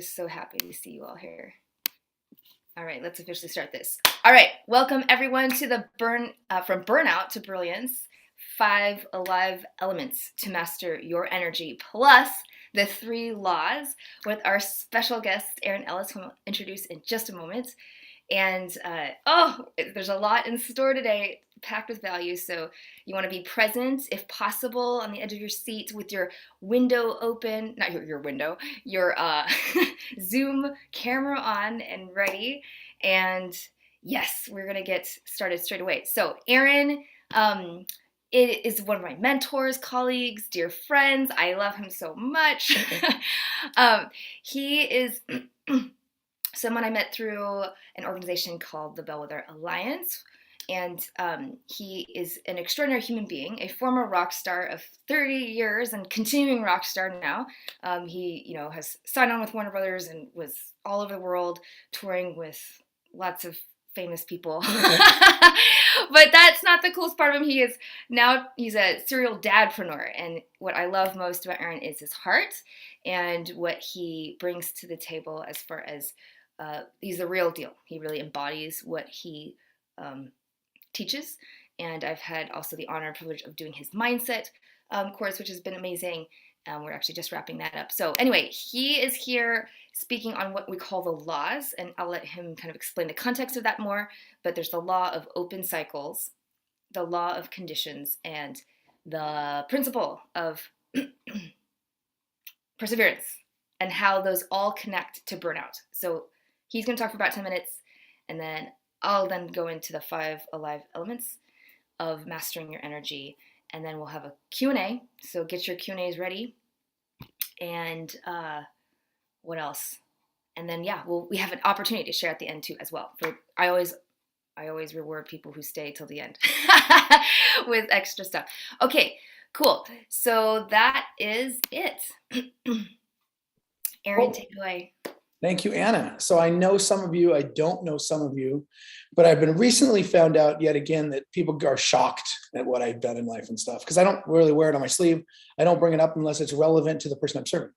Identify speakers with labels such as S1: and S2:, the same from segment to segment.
S1: So happy to see you all here. All right, let's officially start this. All right, welcome everyone to the from Burnout to Brilliance, 5 alive elements to master your energy, plus the 3 laws with our special guest, Ellis, whom I'll introduce in just a moment. And there's a lot in store today, packed with value. So you want to be present, if possible, on the edge of your seat with your window open, not your window, your Zoom camera on and ready. And yes, we're going to get started straight away. So Aaron, it is one of my mentors, colleagues, dear friends. I love him so much. He is someone I met through an organization called the Bellwether Alliance, and he is an extraordinary human being, a former rock star of 30 years and continuing rock star now. He, has signed on with Warner Brothers and was all over the world touring with lots of famous people. But that's not the coolest part of him. He's a serial dadpreneur, and what I love most about Aaron is his heart and what he brings to the table as far as he's the real deal. He really embodies what he teaches. And I've had also the honor and privilege of doing his mindset course, which has been amazing. We're actually just wrapping that up. So anyway, he is here speaking on what we call the laws, and I'll let him kind of explain the context of that more. But there's the law of open cycles, the law of conditions, and the principle of perseverance, and how those all connect to burnout. So he's going to talk for about 10 minutes, and then I'll then go into the 5 alive elements of mastering your energy, and then we'll have a Q&A. So get your Q&As ready. And what else? And then, we have an opportunity to share at the end too as well. I always reward people who stay till the end with extra stuff. Okay, cool. So that is it. Aaron, take it away.
S2: Thank you, Anna. So I know some of you, I don't know some of you, but I've been recently found out yet again that people are shocked at what I've done in life and stuff, because I don't really wear it on my sleeve. I don't bring it up unless it's relevant to the person I'm serving.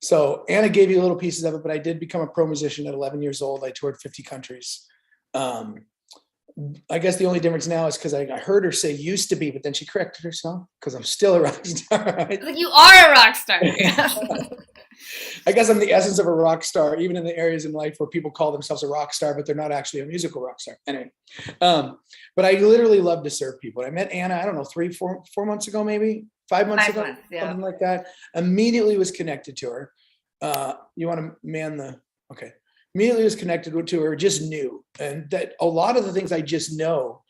S2: So Anna gave you little pieces of it, but I did become a pro musician at 11 years old. I toured 50 countries. I guess the only difference now is because I heard her say used to be, but then she corrected herself because I'm still a rock star. Right?
S1: Like, you are a rock star.
S2: I guess I'm the essence of a rock star, even in the areas in life where people call themselves a rock star, but they're not actually a musical rock star. Anyway, but I literally love to serve people. I met Anna, I don't know, 4 months ago, maybe 5 months ago, something like that. Immediately was connected to her. You want to man the, okay. Immediately was connected to her, just knew. And that a lot of the things I just know,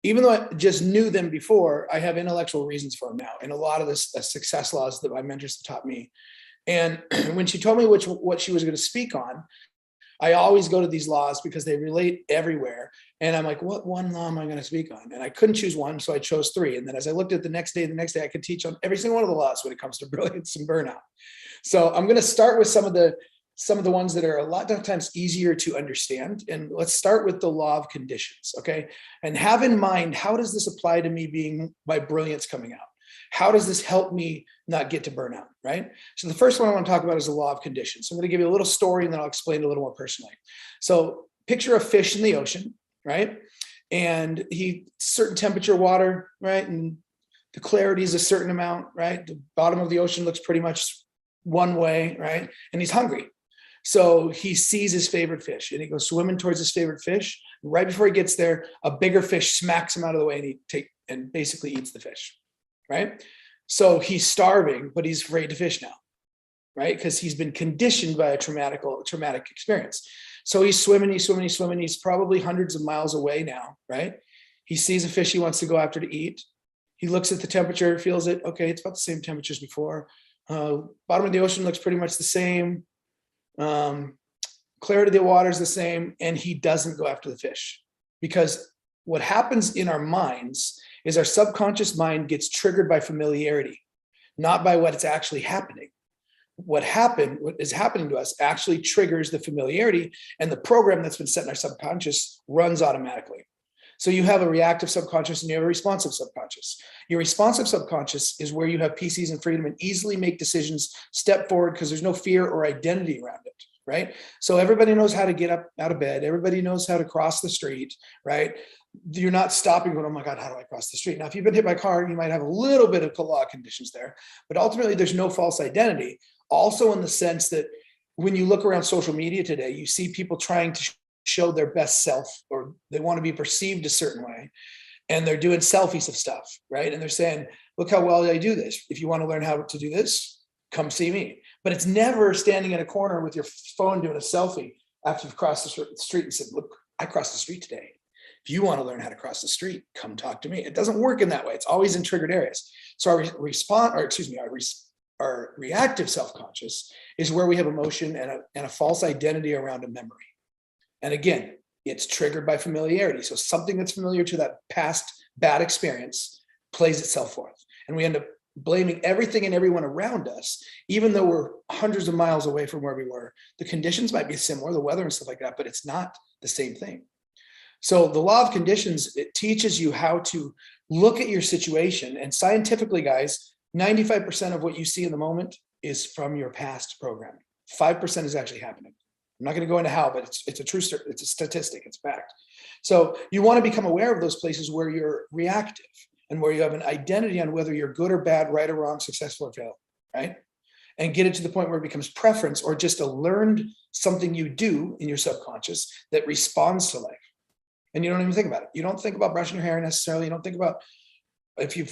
S2: even though I just knew them before, I have intellectual reasons for them now. And a lot of the success laws that my mentors have taught me. And when she told me what she was going to speak on, I always go to these laws because they relate everywhere. And I'm like, what one law am I going to speak on? And I couldn't choose one, so I chose 3. And then as I looked at the next day, I could teach on every single one of the laws when it comes to brilliance and burnout. So I'm going to start with some of the ones that are a lot of times easier to understand. And let's start with the law of conditions, okay? And have in mind, how does this apply to me being my brilliance coming out? How does this help me not get to burnout, right? So the first one I want to talk about is the law of conditions. So I'm going to give you a little story and then I'll explain it a little more personally. So picture a fish in the ocean, right? And certain temperature water, right? And the clarity is a certain amount, right? The bottom of the ocean looks pretty much one way, right? And he's hungry. So he sees his favorite fish and he goes swimming towards his favorite fish. Right before he gets there, a bigger fish smacks him out of the way and basically eats the fish, right? So he's starving, but he's afraid to fish now, right? Because he's been conditioned by a traumatic experience. So he's swimming. He's probably hundreds of miles away now, right? He sees a fish he wants to go after to eat. He looks at the temperature, feels it. Okay, it's about the same temperature as before. Bottom of the ocean looks pretty much the same. Clarity of the water is the same, and he doesn't go after the fish, because what happens in our minds is our subconscious mind gets triggered by familiarity, not by what's actually happening. What is happening to us actually triggers the familiarity, and the program that's been set in our subconscious runs automatically. So you have a reactive subconscious and you have a responsive subconscious. Your responsive subconscious is where you have peace, ease, and freedom and easily make decisions, step forward because there's no fear or identity around it, right? So everybody knows how to get up out of bed. Everybody knows how to cross the street, right? You're not stopping going, oh my God, how do I cross the street? Now, if you've been hit by a car, you might have a little bit of law conditions there, but ultimately there's no false identity. Also in the sense that when you look around social media today, you see people trying to show their best self, or they want to be perceived a certain way. And they're doing selfies of stuff, right? And they're saying, look how well I do this. If you want to learn how to do this, come see me. But it's never standing in a corner with your phone doing a selfie after you've crossed the street and said, look, I crossed the street today. If you want to learn how to cross the street, come talk to me. It doesn't work in that way. It's always in triggered areas. So our reactive self-conscious is where we have emotion and a false identity around a memory. And again, it's triggered by familiarity. So something that's familiar to that past bad experience plays itself forth. And we end up blaming everything and everyone around us, even though we're hundreds of miles away from where we were. The conditions might be similar, the weather and stuff like that, but it's not the same thing. So the law of conditions, it teaches you how to look at your situation. And scientifically, guys, 95% of what you see in the moment is from your past programming. 5% is actually happening. I'm not going to go into how, but it's a statistic, it's a fact. So you want to become aware of those places where you're reactive and where you have an identity on whether you're good or bad, right or wrong, successful or failed, right? And get it to the point where it becomes preference or just a learned something you do in your subconscious that responds to life. And you don't even think about it. You don't think about brushing your hair necessarily. You don't think about if you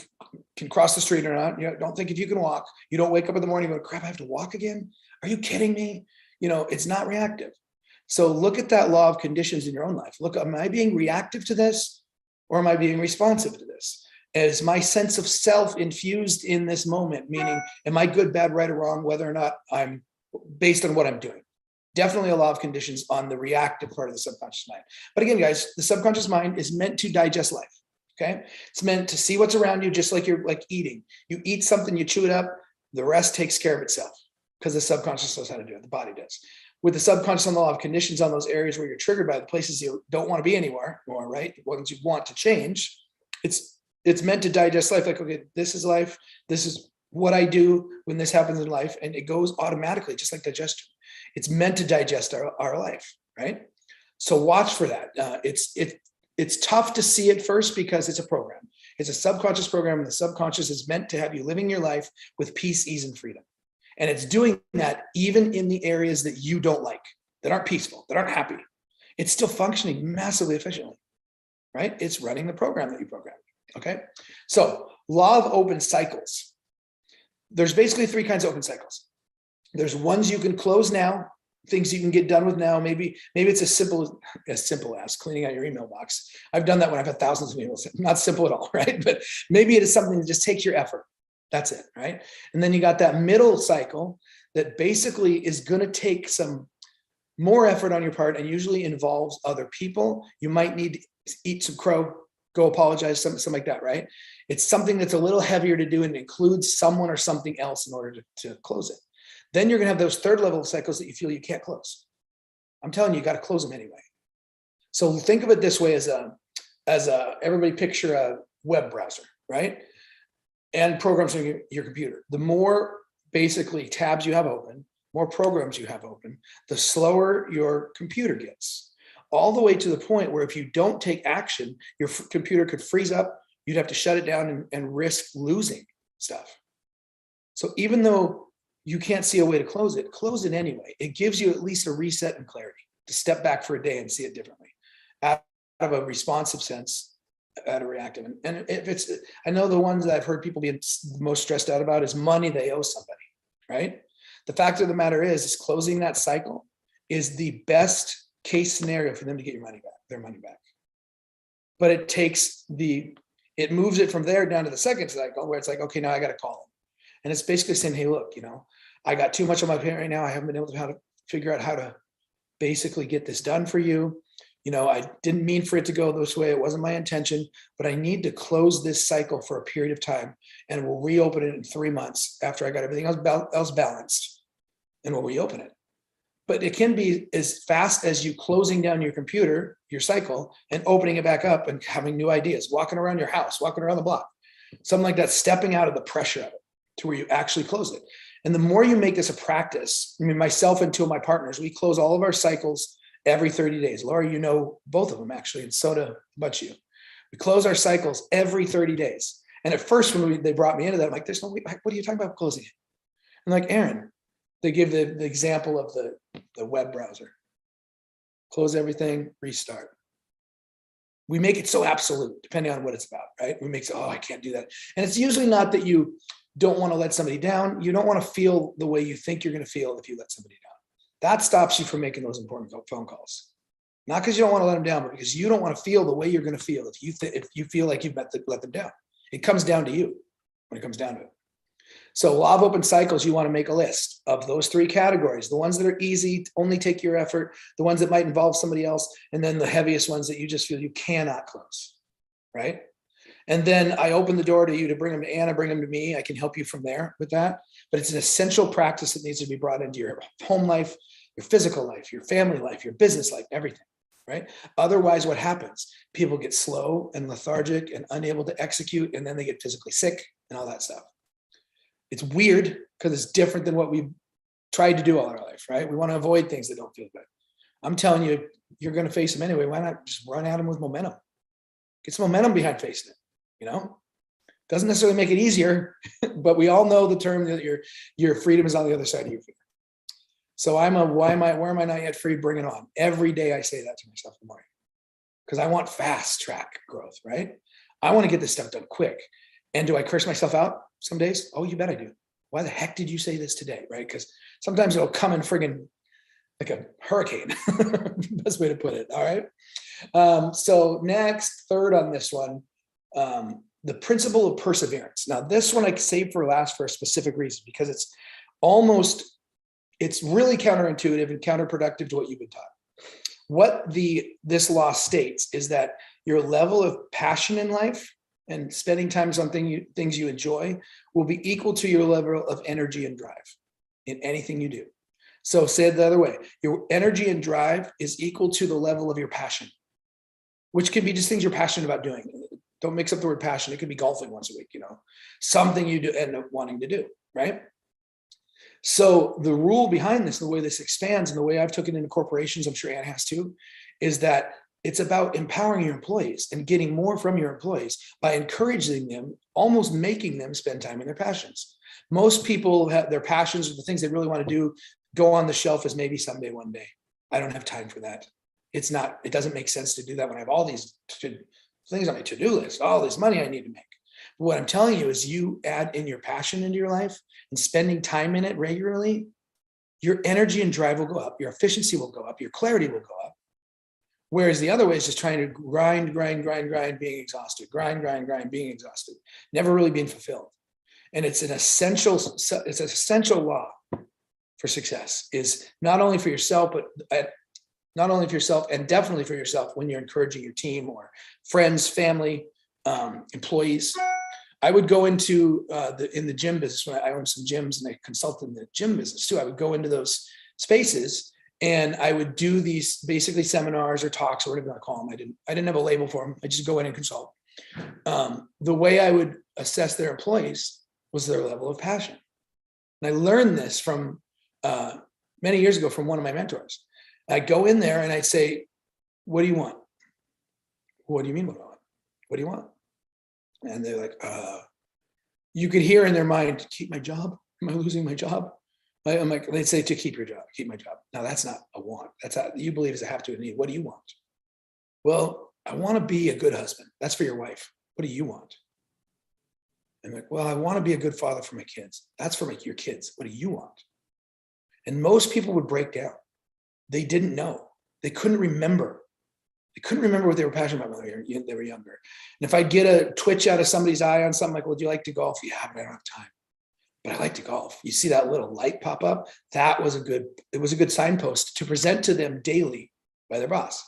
S2: can cross the street or not. You don't think if you can walk. You don't wake up in the morning and go, crap, I have to walk again? Are you kidding me? It's not reactive. So look at that law of conditions in your own life. Look, am I being reactive to this or am I being responsive to this? Is my sense of self infused in this moment? Meaning, am I good, bad, right, or wrong, whether or not I'm based on what I'm doing? Definitely a law of conditions on the reactive part of the subconscious mind. But again, guys, the subconscious mind is meant to digest life. Okay. It's meant to see what's around you, just like you're like eating. You eat something, you chew it up, the rest takes care of itself. Because the subconscious knows how to do it. The body does. With the subconscious on the law of conditions on those areas where you're triggered by the places you don't want to be anymore, right? The ones you want to change, it's meant to digest life. Like, okay, this is life. This is what I do when this happens in life. And it goes automatically, just like digestion. It's meant to digest our life, right? So watch for that. It's tough to see it first because it's a program. It's a subconscious program. And the subconscious is meant to have you living your life with peace, ease, and freedom. And it's doing that even in the areas that you don't like, that aren't peaceful, that aren't happy. It's still functioning massively efficiently, right? It's running the program that you programmed, okay? So law of open cycles. There's basically 3 kinds of open cycles. There's ones you can close now, things you can get done with now. Maybe it's as simple as cleaning out your email box. I've done that when I've had thousands of emails. Not simple at all, right? But maybe it is something that just takes your effort. That's it, right? And then you got that middle cycle that basically is going to take some more effort on your part and usually involves other people. You might need to eat some crow, go apologize, something like that, right? It's something that's a little heavier to do and includes someone or something else in order to close it. Then you're going to have those third level cycles that you feel you can't close. I'm telling you, you got to close them anyway. So think of it this way as everybody picture a web browser, right? And programs on your computer. The more basically tabs you have open, more programs you have open, the slower your computer gets. All the way to the point where if you don't take action, your computer could freeze up, you'd have to shut it down and risk losing stuff. So even though you can't see a way to close it anyway. It gives you at least a reset and clarity to step back for a day and see it differently out of a responsive sense. At a reactive. And if it's, I know the ones that I've heard people be most stressed out about is money they owe somebody, right? The fact of the matter is closing that cycle is the best case scenario for them to get their money back. But it moves it from there down to the second cycle where it's like, okay, now I got to call them. And it's basically saying, hey, look, I got too much on my plate right now. I haven't been able to figure out how to basically get this done for you. I didn't mean for it to go this way. It wasn't my intention, but I need to close this cycle for a period of time and we'll reopen it in 3 months after I got everything else balanced and we'll reopen it. but it can be as fast as you closing down your computer, your cycle, and opening it back up and having new ideas, walking around your house, walking around the block, something like that, stepping out of the pressure of it to where you actually close it. And the more you make this a practice, I mean, myself and two of my partners, we close all of our cycles every 30 days. Laura, you know both of them actually, and so do a bunch of you. We close our cycles every 30 days. And at first, when they brought me into that, I'm like, there's no way, what are you talking about closing it? I'm like, Aaron, they give the example of the web browser. Close everything, restart. We make it so absolute, depending on what it's about, right? We make it, oh, I can't do that. And it's usually not that you don't want to let somebody down. You don't want to feel the way you think you're going to feel if you let somebody down. That stops you from making those important phone calls. Not because you don't want to let them down, but because you don't want to feel the way you're going to feel if you feel like you've let them down. It comes down to you when it comes down to it. So law of open cycles, you want to make a list of those 3 categories, the ones that are easy, only take your effort, the ones that might involve somebody else, and then the heaviest ones that you just feel you cannot close, right? And then I open the door to you to bring them to Anna, bring them to me. I can help you from there with that. But it's an essential practice that needs to be brought into your home life, your physical life, your family life, your business life, everything, right? Otherwise, what happens? People get slow and lethargic and unable to execute, and then they get physically sick and all that stuff. It's weird because it's different than what we've tried to do all our life, right? We want to avoid things that don't feel good. I'm telling you, you're going to face them anyway. Why not just run at them with momentum? Get some momentum behind facing it, you know? Doesn't necessarily make it easier, but we all know the term that your freedom is on the other side of your fear. So where am I not yet free? Bring it on. Every day I say that to myself in the morning because I want fast track growth, right? I want to get this stuff done quick. And do I curse myself out some days? Oh, you bet I do. Why the heck did you say this today, right? Because sometimes it'll come in friggin' like a hurricane. Best way to put it, all right? So next, third on this one, the principle of perseverance. Now, this one I saved for last for a specific reason because it's really counterintuitive and counterproductive to what you've been taught. What this law states is that your level of passion in life and spending time on things you enjoy will be equal to your level of energy and drive in anything you do. So say it the other way, your energy and drive is equal to the level of your passion, which can be just things you're passionate about doing. Don't mix up the word passion. It could be golfing once a week, something you do end up wanting to do, right? So the rule behind this, the way this expands and the way I've taken it into corporations, I'm sure Anne has too, is that it's about empowering your employees and getting more from your employees by encouraging them, almost making them spend time in their passions. Most people have their passions or the things they really want to do go on the shelf as maybe someday, one day. I don't have time for that. It doesn't make sense to do that when I have all these things on my to-do list, all this money I need to make. But what I'm telling you is you add in your passion into your life and spending time in it regularly, your energy and drive will go up, your efficiency will go up, your clarity will go up. Whereas the other way is just trying to grind, being exhausted, grind, being exhausted, never really being fulfilled. And it's an essential law for success is not only for yourself, and definitely for yourself when you're encouraging your team or friends, family, employees. I would go into in the gym business when I owned some gyms and I consulted in the gym business too. I would go into those spaces and I would do these basically seminars or talks or whatever you want to call them. I didn't have a label for them. I just go in and consult. The way I would assess their employees was their level of passion. And I learned this from many years ago from one of my mentors. I'd go in there and I'd say, what do you want? What do you mean what do I want? What do you want? And they're like, you could hear in their mind, to keep my job? Am I losing my job? I'm like, they'd say to keep your job, keep my job. Now that's not a want. That's how you believe is a have to and need. What do you want? Well, I want to be a good husband. That's for your wife. What do you want? I'm like, well, I want to be a good father for my kids. That's for your kids. What do you want? And most people would break down. They didn't know. They couldn't remember. They couldn't remember what they were passionate about when they were younger. And if I get a twitch out of somebody's eye on something like, well, do you like to golf? Yeah, but I don't have time. But I like to golf. You see that little light pop up? It was a good signpost to present to them daily by their boss.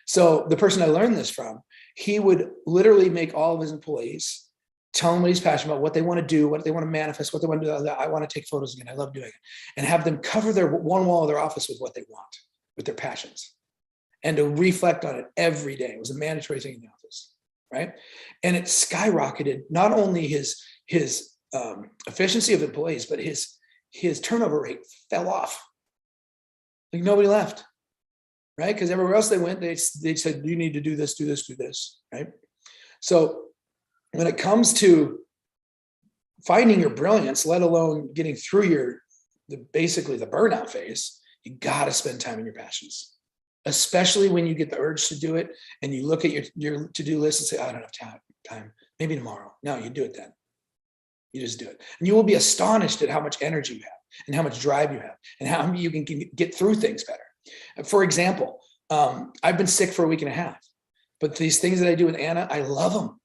S2: So the person I learned this from, he would literally make all of his employees tell them what he's passionate about, what they want to do, what they want to manifest, what they want to do. I want to take photos again. I love doing it. And have them cover their one wall of their office with what they want, with their passions, and to reflect on it every day. It was a mandatory thing in the office, right? And it skyrocketed not only his efficiency of employees, but his turnover rate fell off. Like nobody left, right? Because everywhere else they went, they said, you need to do this, right? So when it comes to finding your brilliance, let alone getting through basically the burnout phase, you got to spend time in your passions, especially when you get the urge to do it and you look at your to-do list and say, I don't have time, maybe tomorrow. No, you do it then. You just do it. And you will be astonished at how much energy you have and how much drive you have and how you can get through things better. For example, I've been sick for a week and a half, but these things that I do with Anna, I love them.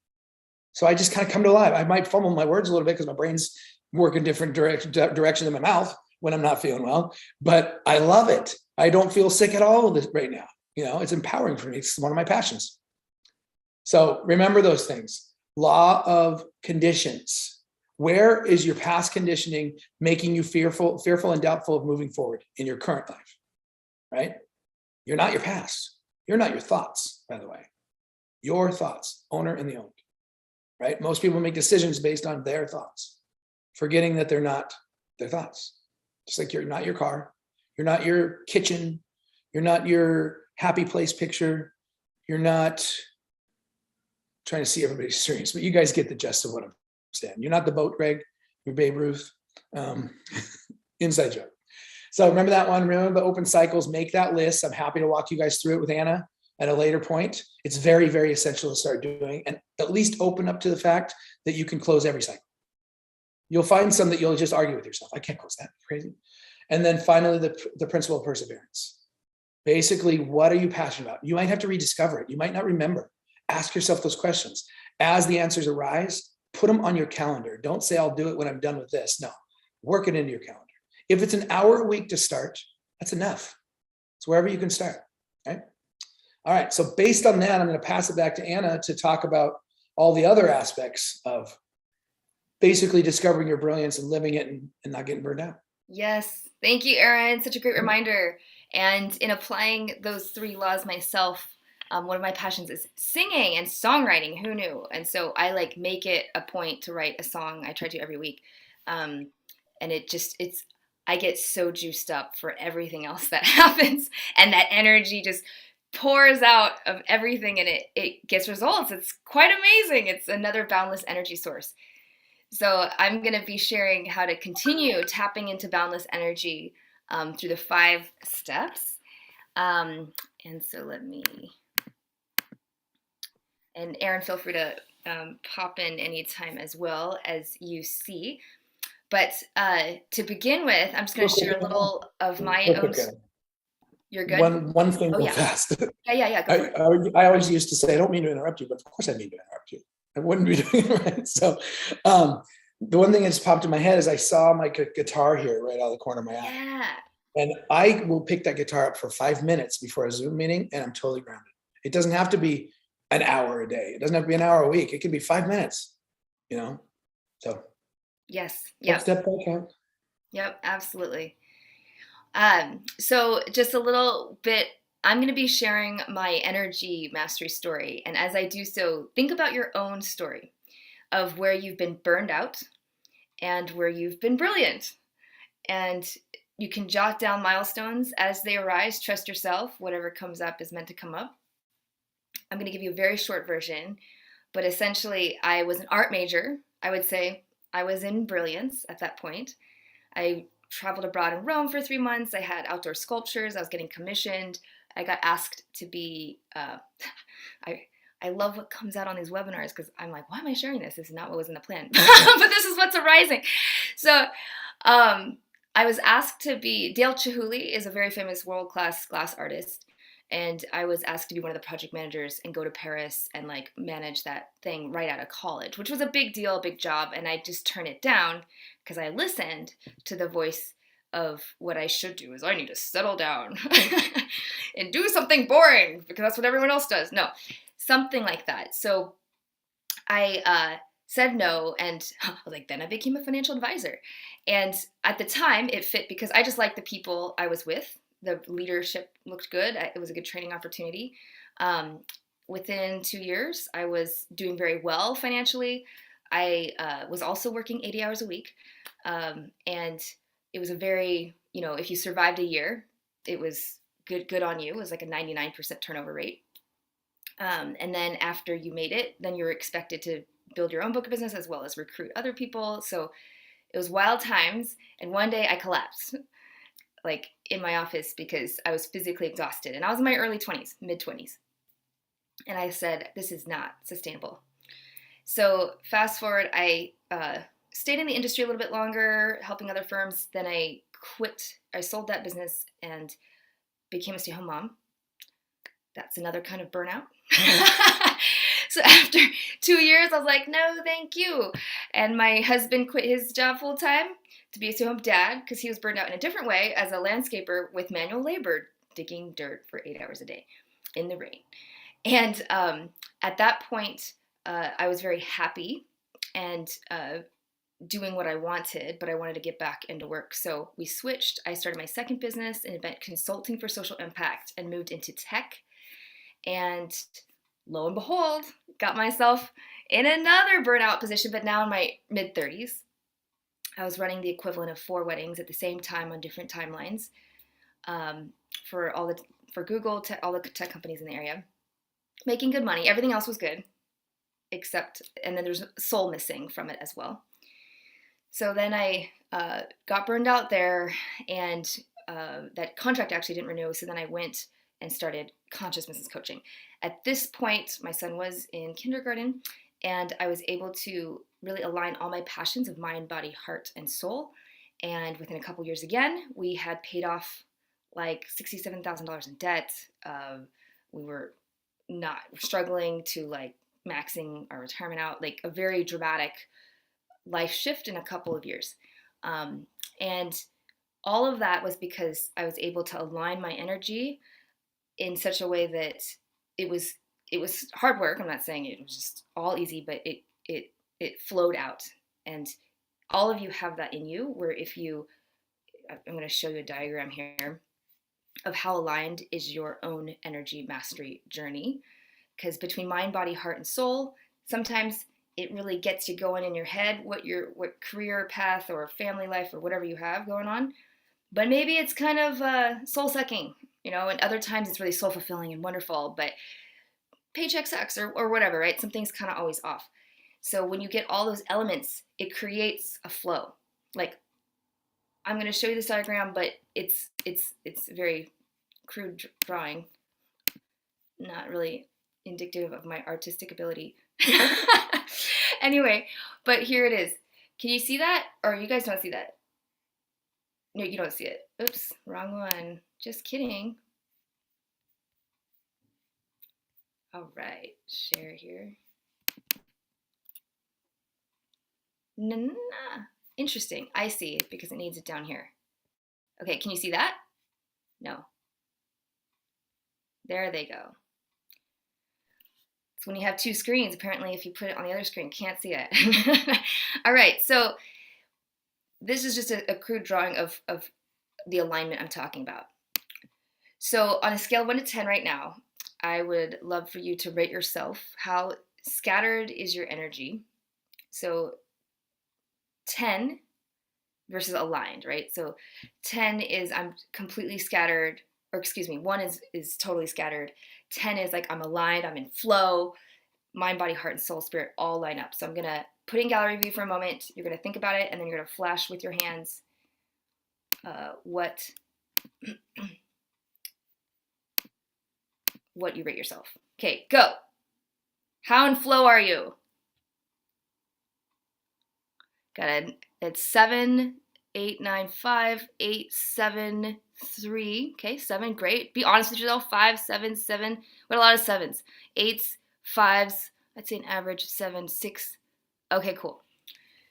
S2: So I just kind of come to life. I might fumble my words a little bit because my brain's working different direction than my mouth when I'm not feeling well, but I love it. I don't feel sick at all right now. It's empowering for me. It's one of my passions. So remember those things. Law of conditions. Where is your past conditioning making you fearful and doubtful of moving forward in your current life, right? You're not your past. You're not your thoughts, by the way. Your thoughts, owner and the owned, right? Most people make decisions based on their thoughts, forgetting that they're not their thoughts. Just like you're not your car, you're not your kitchen, you're not your happy place picture, you're not trying to see everybody's serious, but you guys get the gist of what I'm saying. You're not the boat, Greg, you're Babe Ruth. Inside joke. So remember that one, remember the open cycles, make that list. I'm happy to walk you guys through it with Anna at a later point. It's very, very essential to start doing and at least open up to the fact that you can close every cycle. You'll find some that you'll just argue with yourself. I can't close that, crazy. And then finally, the principle of perseverance. Basically, what are you passionate about? You might have to rediscover it. You might not remember. Ask yourself those questions. As the answers arise, put them on your calendar. Don't say, I'll do it when I'm done with this. No, work it into your calendar. If it's an hour a week to start, that's enough. It's wherever you can start, right? All right, so based on that, I'm going to pass it back to Anna to talk about all the other aspects of basically discovering your brilliance and living it and not getting burned out.
S1: Yes. Thank you, Aaron. Such a great reminder. And in applying those 3 laws myself, one of my passions is singing and songwriting. Who knew? And so I make it a point to write a song. I try to every week. And I get so juiced up for everything else that happens. And that energy just pours out of everything and it gets results. It's quite amazing. It's another boundless energy source. So I'm going to be sharing how to continue tapping into boundless energy through the 5 steps. And so and Aaron, feel free to pop in anytime as well as you see. But to begin with, I'm just going to share a little of my own. You're good?
S2: One thing real fast.
S1: Yeah.
S2: I always used to say, I don't mean to interrupt you, but of course I mean to interrupt you. I wouldn't be doing it right. So the one thing that's popped in my head is I saw my guitar here right out of the corner of my eye.
S1: Yeah.
S2: And I will pick that guitar up for 5 minutes before a Zoom meeting and I'm totally grounded. It doesn't have to be an hour a day. It doesn't have to be an hour a week. It can be 5 minutes, so.
S1: Yes. Yeah.
S2: Step by step.
S1: Yep, absolutely. So just a little bit, I'm going to be sharing my energy mastery story. And as I do so, think about your own story of where you've been burned out and where you've been brilliant. And you can jot down milestones as they arise. Trust yourself. Whatever comes up is meant to come up. I'm going to give you a very short version, but essentially I was an art major. I would say I was in brilliance at that point. I traveled abroad in Rome for 3 months. I had outdoor sculptures. I was getting commissioned. I got asked to be, I love what comes out on these webinars because I'm like, why am I sharing this? This is not what was in the plan, but this is what's arising. So I was asked to be, Dale Chihuly is a very famous world-class glass artist. And I was asked to be one of the project managers and go to Paris and manage that thing right out of college, which was a big deal, a big job. And I just turned it down because I listened to the voice of what I should do is I need to settle down and do something boring because that's what everyone else does. No, something like that. So I said no, and like then I became a financial advisor. And at the time it fit because I just liked the people I was with. The leadership looked good. It was a good training opportunity. Within 2 years, I was doing very well financially. I was also working 80 hours a week. And it was a very, if you survived a year, it was good on you. It was like a 99% turnover rate. And then after you made it, then you were expected to build your own book of business as well as recruit other people. So it was wild times. And one day I collapsed, like in my office, because I was physically exhausted. And I was in my early 20s, mid 20s. And I said, this is not sustainable. So fast forward, I stayed in the industry a little bit longer, helping other firms. Then I quit. I sold that business and became a stay-at-home mom. That's another kind of burnout. So after 2 years, I was like, no, thank you. And my husband quit his job full time to be a stay-at-home dad because he was burned out in a different way as a landscaper with manual labor, digging dirt for 8 hours a day in the rain. And at that point, I was very happy and doing what I wanted, but I wanted to get back into work. So we switched. I started my second business in event consulting for social impact and moved into tech. And lo and behold, got myself in another burnout position, but now in my mid-30s. I was running the equivalent of 4 weddings at the same time on different timelines for Google, all the tech companies in the area. Making good money. Everything else was good, and then there's soul missing from it as well. So then I got burned out there, and that contract actually didn't renew. So then I went and started conscious business coaching. At this point, my son was in kindergarten, and I was able to really align all my passions of mind, body, heart, and soul. And within a couple years again, we had paid off like $67,000 in debt. We were struggling to like maxing our retirement out, like a very dramatic life shift in a couple of years. And all of that was because I was able to align my energy in such a way that it was hard work. I'm not saying it was just all easy, but it flowed out. And all of you have that in you, where I'm going to show you a diagram here of how aligned is your own energy mastery journey. Because between mind, body, heart, and soul, sometimes it really gets you going in your head what career path or family life or whatever you have going on. But maybe it's kind of soul sucking, and other times it's really soul fulfilling and wonderful, but paycheck sucks or whatever, right? Something's kind of always off. So when you get all those elements, it creates a flow. Like, I'm going to show you this diagram, but it's very crude drawing, not really indicative of my artistic ability. Anyway, but here it is. Can you see that? Or you guys don't see that? No, you don't see it. Oops, wrong one. Just kidding. All right, share here. Nah. Interesting. I see, because it needs it down here. Okay, can you see that? No. There they go. It's when you have 2 screens. Apparently, if you put it on the other screen, can't see it. All right, so this is just a crude drawing of the alignment I'm talking about. So on a scale of 1 to 10 right now, I would love for you to rate yourself. How scattered is your energy? So 10 versus aligned, right? So 10 is I'm completely scattered, or excuse me, 1 is totally scattered. 10 is like I'm aligned, I'm in flow, mind, body, heart, and soul, spirit all line up. So I'm going to put in gallery view for a moment. You're going to think about it, and then you're going to flash with your hands what you rate yourself. Okay, go. How in flow are you? Got it. It's 7, 8, 9, 5, 8, 7, 3. Okay, 7, great. Be honest with yourself. 5, 7, 7. What a lot of 7s. 8s, 5s. I'd say an average of 7, 6. Okay, cool.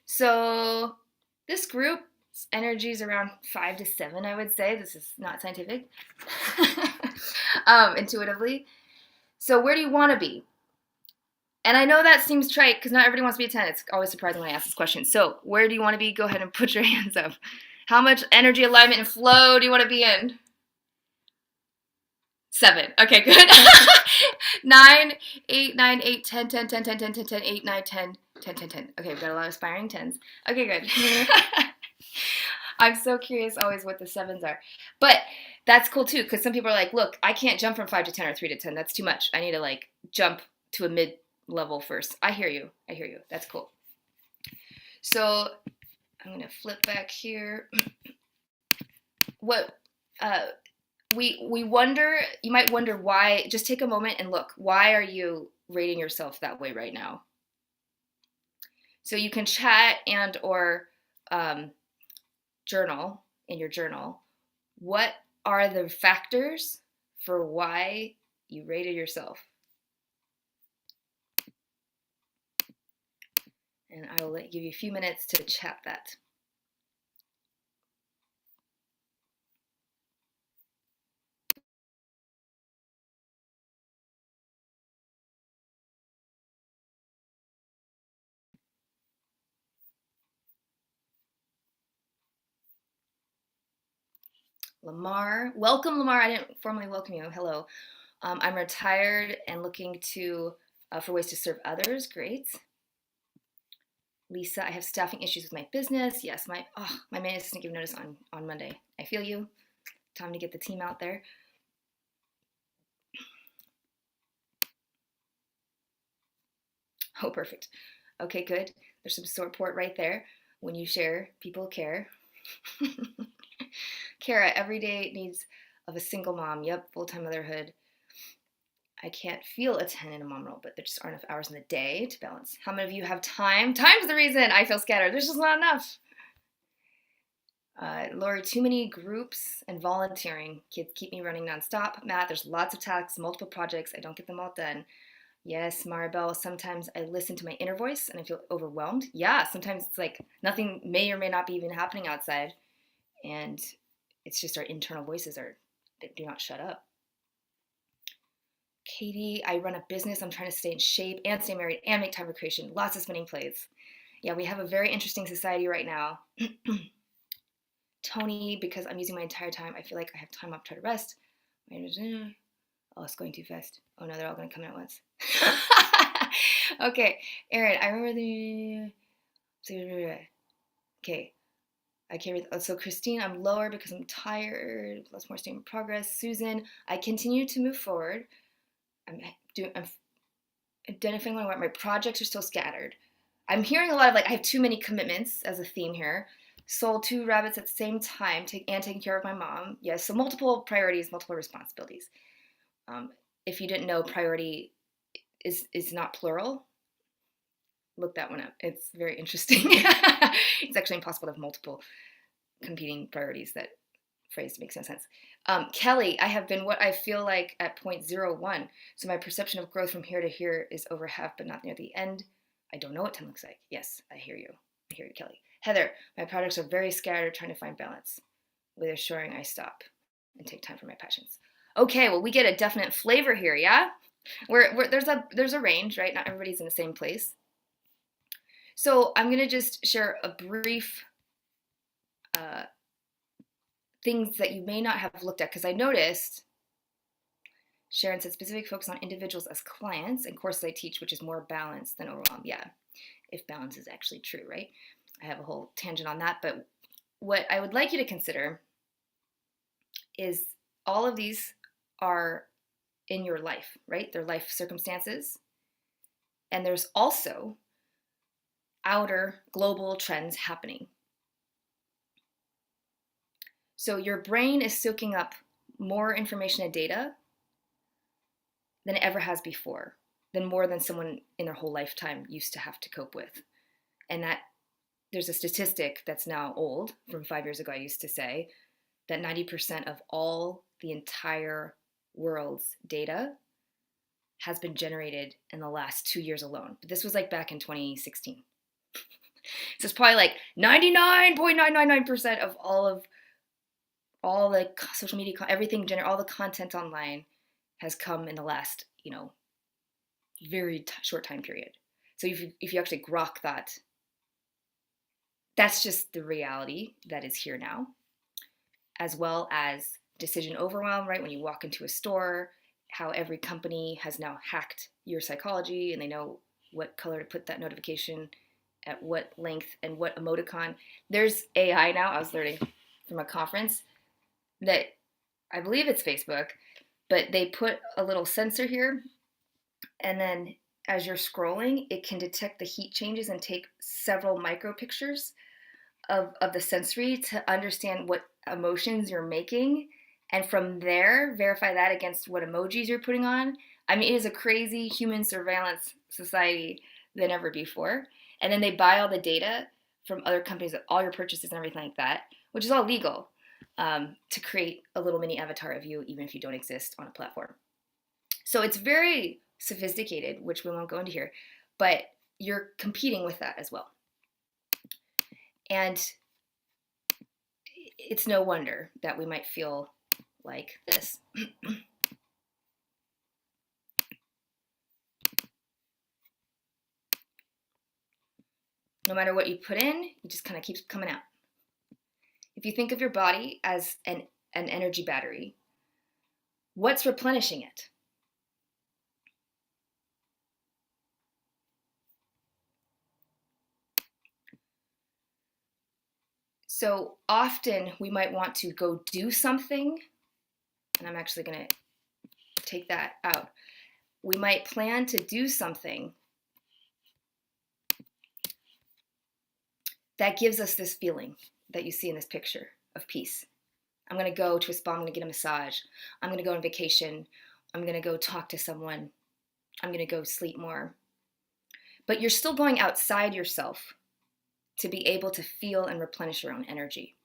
S1: So this group's energy is around 5 to 7, I would say. This is not scientific. Intuitively. So where do you want to be? And I know that seems trite because not everybody wants to be a 10. It's always surprising when I ask this question. So where do you want to be? Go ahead and put your hands up. How much energy, alignment, and flow do you want to be in? 7. Okay, good. 9, 8, 9, 8, 10, 10, 10, 10, 10, 10, 10, 8, 9, 10, 10, 10, 10. Okay, we've got a lot of aspiring 10s. Okay, good. I'm so curious always what the 7s are. But that's cool too, because some people are like, look, I can't jump from 5 to 10 or 3 to 10. That's too much. I need to like jump to a mid level first. I hear you. That's cool. So I'm going to flip back here. What we wonder, you might wonder why, just take a moment and look, why are you rating yourself that way right now? So you can chat and or journal in your journal. What are the factors for why you rated yourself? And I will give you a few minutes to chat that. Lamar, welcome Lamar. I didn't formally welcome you. Hello. I'm retired and looking to for ways to serve others. Great. Lisa, I have staffing issues with my business. Yes, my man assistant gave notice on Monday. I feel you. Time to get the team out there. Oh, perfect. Okay, good. There's some support right there. When you share, people care. Kara, every day needs of a single mom. Yep, full-time motherhood. I can't feel a 10 in a mom role, but there just aren't enough hours in the day to balance. How many of you have time? Time's the reason I feel scattered. There's just not enough. Lori, too many groups and volunteering. Kids keep me running nonstop. Matt, there's lots of tasks, multiple projects. I don't get them all done. Yes, Maribel, sometimes I listen to my inner voice and I feel overwhelmed. Yeah, sometimes it's like nothing may or may not be even happening outside. And it's just our internal voices that do not shut up. Katie, I run a business. I'm trying to stay in shape and stay married and make time for creation. Lots of spinning plates. Yeah, we have a very interesting society right now. Tony, because I'm using my entire time, I feel like I have time off to try to rest. Oh, it's going too fast. Oh no, they're all going to come at once. Okay, Aaron, I remember the... Okay, I can't read. So Christine, I'm lower because I'm tired. Lots more staying in progress. Susan, I continue to move forward. I'm identifying what my projects are still scattered. I'm hearing a lot of like I have too many commitments as a theme here. Sold 2 rabbits at the same time and taking care of my mom. Yes, so multiple priorities, multiple responsibilities. If you didn't know, priority is not plural. Look that one up. It's very interesting. It's actually impossible to have multiple competing priorities that phrase makes no sense. Kelly, I have been what I feel like at 0.01. So my perception of growth from here to here is over half, but not near the end. I don't know what 10 looks like. Yes, I hear you. Kelly. Heather, my projects are very scattered, trying to find balance. With assuring I stop and take time for my passions. Okay, well, we get a definite flavor here, yeah? There's a range, right? Not everybody's in the same place. So I'm going to just share a brief things that you may not have looked at, because I noticed Sharon said specific focus on individuals as clients and courses I teach, which is more balanced than overwhelm. Yeah, if balance is actually true, right? I have a whole tangent on that, but what I would like you to consider is all of these are in your life, right? They're life circumstances. And there's also outer global trends happening. So your brain is soaking up more information and data than it ever has before, than more than someone in their whole lifetime used to have to cope with. And that there's a statistic that's now old, from 5 years ago, I used to say, that 90% of all the entire world's data has been generated in the last 2 years alone. But this was like back in 2016. So it's probably like 99.999% of all the social media, everything, all the content online has come in the last, very short time period. So if you actually grok that, that's just the reality that is here now, as well as decision overwhelm, right? When you walk into a store, how every company has now hacked your psychology and they know what color to put that notification at what length and what emoticon. There's AI now. I was learning from a conference that I believe it's Facebook, but they put a little sensor here, and then as you're scrolling, it can detect the heat changes and take several micro pictures of the sensory to understand what emotions you're making, and from there verify that against what emojis you're putting on. I mean, it is a crazy human surveillance society than ever before. And then they buy all the data from other companies, all your purchases and everything like that, which is all legal, to create a little mini avatar of you, even if you don't exist on a platform. So it's very sophisticated, which we won't go into here, but you're competing with that as well. And it's no wonder that we might feel like this. No matter what you put in, it just kind of keeps coming out. If you think of your body as an energy battery, what's replenishing it? So often we might want to go do something, and I'm actually going to take that out. We might plan to do something that gives us this feeling that you see in this picture of peace. I'm going to go to a spa, I'm going to get a massage, I'm going to go on vacation, I'm going to go talk to someone, I'm going to go sleep more. But you're still going outside yourself to be able to feel and replenish your own energy.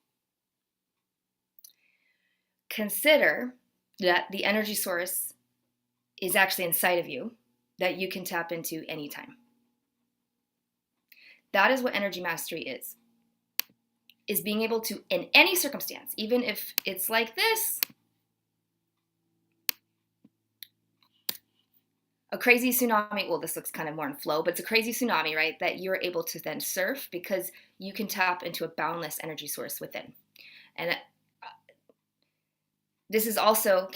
S1: Consider that the energy source is actually inside of you that you can tap into anytime. That is what energy mastery is being able to, in any circumstance, even if it's like this, a crazy tsunami, well, this looks kind of more in flow, but it's a crazy tsunami, right, that you're able to then surf because you can tap into a boundless energy source within. And this is also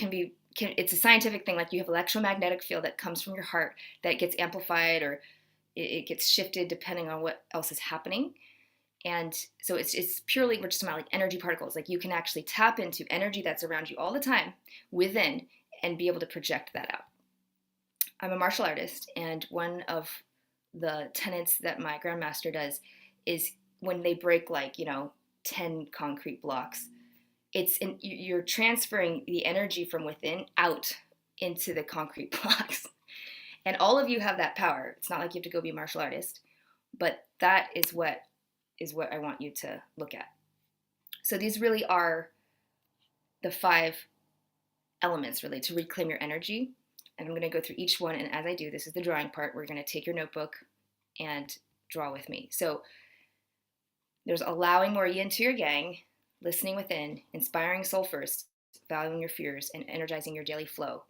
S1: it's a scientific thing, like you have electromagnetic field that comes from your heart that gets amplified or it gets shifted depending on what else is happening. And so it's purely, we're just about like energy particles. Like you can actually tap into energy that's around you all the time within and be able to project that out. I'm a martial artist, and one of the tenets that my grandmaster does is when they break 10 concrete blocks, you're transferring the energy from within out into the concrete blocks. And all of you have that power. It's not like you have to go be a martial artist, but that is what I want you to look at. So these really are the 5 elements really to reclaim your energy. And I'm going to go through each one. And as I do, this is the drawing part. We're going to take your notebook and draw with me. So there's allowing more yin to your yang, listening within, inspiring soul first, valuing your fears, and energizing your daily flow.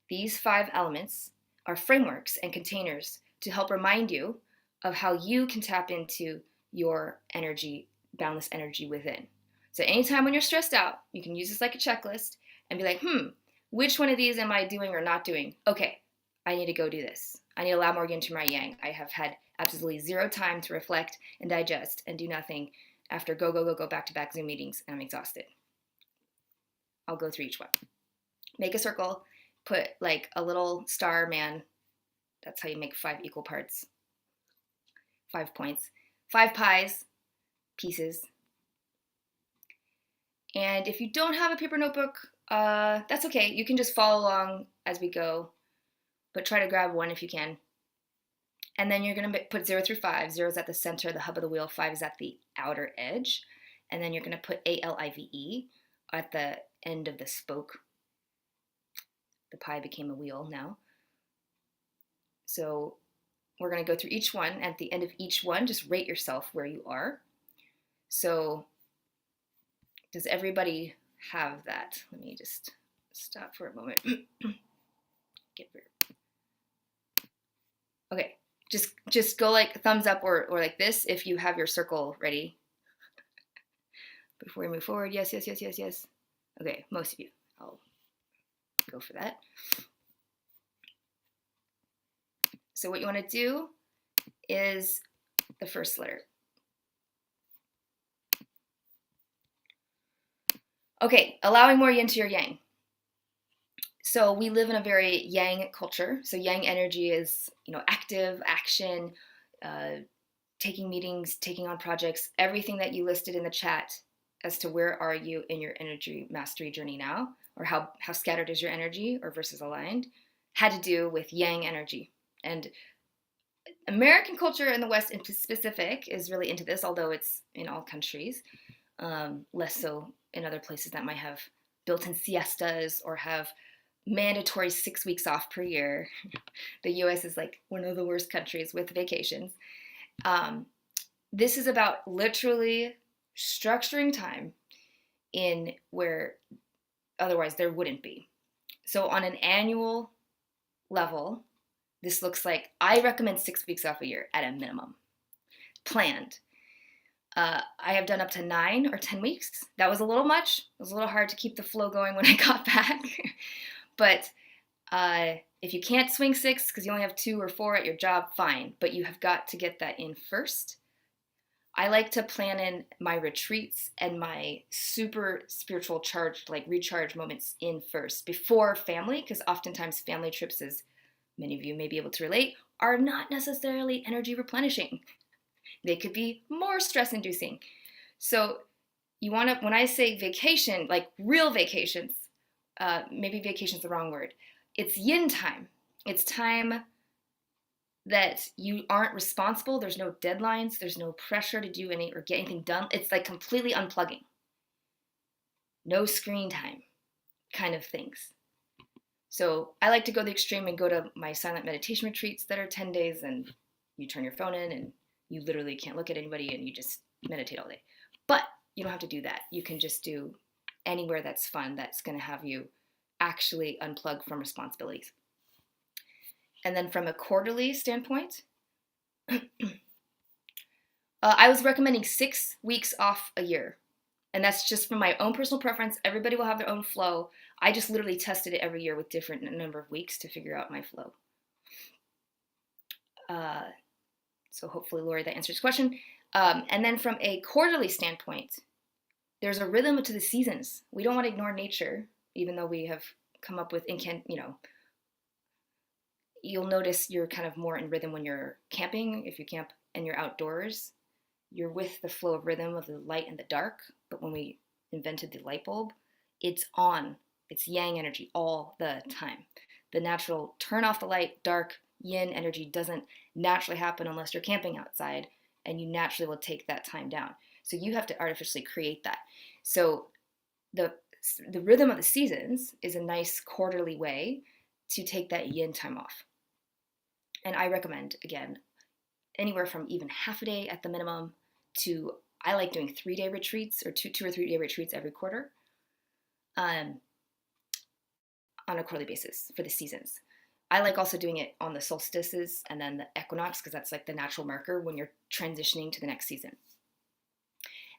S1: These 5 elements are frameworks and containers to help remind you of how you can tap into your energy, boundless energy within. So anytime when you're stressed out, you can use this like a checklist and be like, which one of these am I doing or not doing? Okay, I need to go do this. I need to allow more yin to my yang. I have had absolutely 0 time to reflect and digest and do nothing after go back-to-back Zoom meetings, and I'm exhausted. I'll go through each one. Make a circle, put like a little star man. That's how you make 5 equal parts. 5 points. 5 pies, pieces. And if you don't have a paper notebook, that's okay. You can just follow along as we go, but try to grab one if you can. And then you're going to put 0 through 5. 0 is at the center, the hub of the wheel. 5 is at the outer edge. And then you're going to put ALIVE at the end of the spoke. The pie became a wheel now. So we're going to go through each one. At the end of each one, just rate yourself where you are. So does everybody have that? Let me just stop for a moment. Get rid. Just go like thumbs up or like this if you have your circle ready. Before we move forward, yes, yes, yes, yes, yes. Okay, most of you. I'll go for that. So what you want to do is the first letter. Okay, allowing more yin to your yang. So we live in a very yang culture. So yang energy is, active, action, taking meetings, taking on projects, everything that you listed in the chat as to where are you in your energy mastery journey now, or how scattered is your energy or versus aligned, had to do with yang energy. And American culture in the West in specific is really into this, although it's in all countries, less so in other places that might have built-in siestas or have mandatory 6 weeks off per year. The US is like one of the worst countries with vacations. This is about literally structuring time in where otherwise there wouldn't be. So on an annual level, this looks like, I recommend 6 weeks off a year at a minimum, planned. I have done up to 9 or 10 weeks. That was a little much. It was a little hard to keep the flow going when I got back. But if you can't swing 6 because you only have 2 or 4 at your job, fine. But you have got to get that in first. I like to plan in my retreats and my super spiritual charged, like recharge moments in first before family, because oftentimes family trips, as many of you may be able to relate, are not necessarily energy replenishing. They could be more stress inducing. So you want to, when I say vacation, like real vacations, maybe vacation's the wrong word. It's yin time. It's time that you aren't responsible. There's no deadlines. There's no pressure to do any or get anything done. It's like completely unplugging. No screen time kind of things. So I like to go the extreme and go to my silent meditation retreats that are 10 days and you turn your phone in and you literally can't look at anybody and you just meditate all day. But you don't have to do that. You can just do anywhere that's fun, that's going to have you actually unplug from responsibilities. And then from a quarterly standpoint, I was recommending 6 weeks off a year. And that's just from my own personal preference. Everybody will have their own flow. I just literally tested it every year with different number of weeks to figure out my flow. So hopefully, Lori, that answers your question. And then from a quarterly standpoint, there's a rhythm to the seasons. We don't want to ignore nature, even though we have come up with, you'll notice you're kind of more in rhythm when you're camping. If you camp and you're outdoors, you're with the flow of rhythm of the light and the dark. But when we invented the light bulb, it's on. It's yang energy all the time. The natural turn off the light, dark, yin energy doesn't naturally happen unless you're camping outside, and you naturally will take that time down. So you have to artificially create that. So the rhythm of the seasons is a nice quarterly way to take that yin time off. And I recommend, again, anywhere from even half a day at the minimum to, I like doing 3-day retreats or 2 or 3 day retreats every quarter on a quarterly basis for the seasons. I like also doing it on the solstices and then the equinox, because that's like the natural marker when you're transitioning to the next season.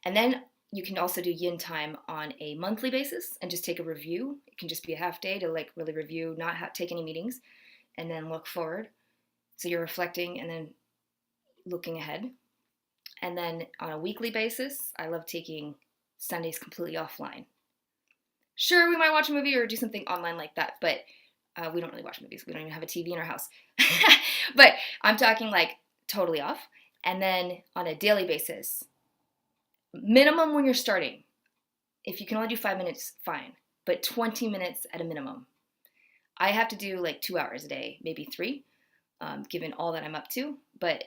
S1: And then you can also do yin time on a monthly basis and just take a review. It can just be a half day to like really review, not take any meetings, and then look forward. So you're reflecting and then looking ahead. And then on a weekly basis, I love taking Sundays completely offline. Sure, we might watch a movie or do something online like that, but we don't really watch movies. We don't even have a TV in our house. But I'm talking like totally off. And then on a daily basis, minimum when you're starting, if you can only do 5 minutes, fine, but 20 minutes at a minimum. I have to do like 2 hours a day, maybe 3, given all that I'm up to, but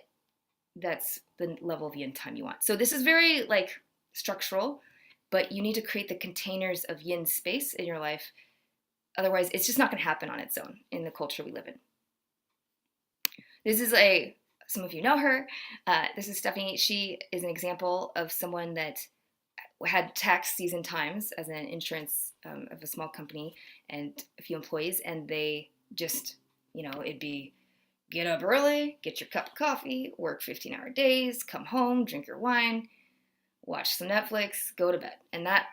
S1: that's the level of yin time you want. So this is very like structural, but you need to create the containers of yin space in your life. Otherwise, it's just not going to happen on its own in the culture we live in. This is some of you know her. This is Stephanie. She is an example of someone that had tax season times as an insurance of a small company and a few employees, and they just, it'd be Get up early, get your cup of coffee, work 15-hour days, come home, drink your wine, watch some Netflix, go to bed. And that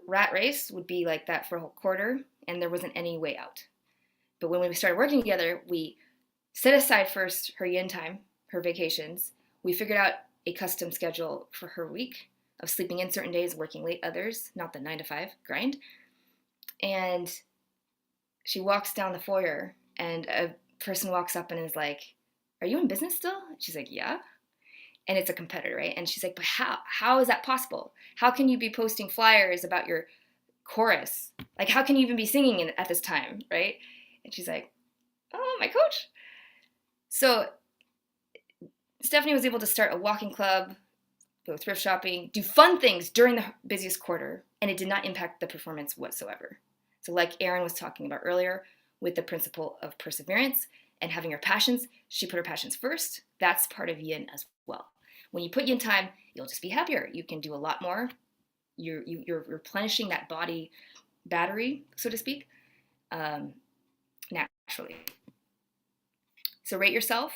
S1: rat race would be like that for a whole quarter, and there wasn't any way out. But when we started working together, we set aside first her yin time, her vacations. We figured out a custom schedule for her week of sleeping in certain days, working late others, not the 9 to 5 grind. And she walks down the foyer, and a person walks up and is like, "Are you in business still?" She's like, "Yeah." And it's a competitor, right? And she's like, "But how is that possible? How can you be posting flyers about your chorus? Like, how can you even be singing at this time, right?" And she's like, "Oh, my coach." So Stephanie was able to start a walking club, go thrift shopping, do fun things during the busiest quarter, and it did not impact the performance whatsoever. So like Erin was talking about earlier, with the principle of perseverance and having your passions, she put her passions first. That's part of yin as well. When you put yin time, you'll just be happier. You can do a lot more. You're replenishing that body battery, so to speak, naturally. So rate yourself.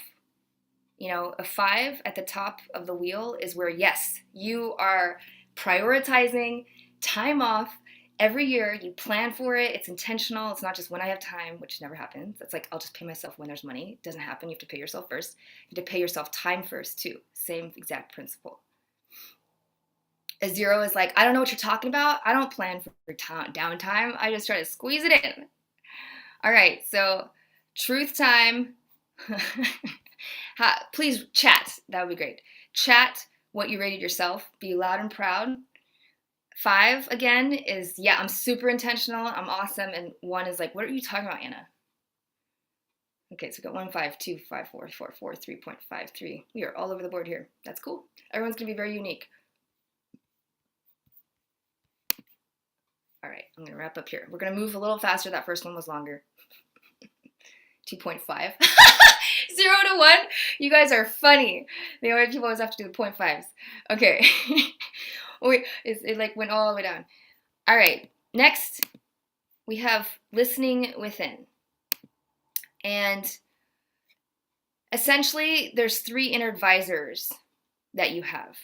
S1: A 5 at the top of the wheel is where, yes, you are prioritizing time off every year. You plan for it. It's intentional. It's not just when I have time, which never happens. It's like, I'll just pay myself when there's money. It doesn't happen. You have to pay yourself first. You have to pay yourself time first, too. Same exact principle. A 0 is like, I don't know what you're talking about. I don't plan for downtime. I just try to squeeze it in. All right, so truth time. Please chat. That would be great. Chat what you rated yourself. Be loud and proud. 5, again, is, yeah, I'm super intentional. I'm awesome. And 1 is like, what are you talking about, Anna? Okay, so we got 1, 5, 2, 5, 4, 4, 4, 3.53. We are all over the board here. That's cool. Everyone's going to be very unique. All right, I'm going to wrap up here. We're going to move a little faster. That first one was longer. 2.5. 0 to 1. You guys are funny. The other people always have to do the 0.5s. Okay. It like went all the way down. All right. Next, we have listening within. And essentially, there's 3 inner advisors that you have.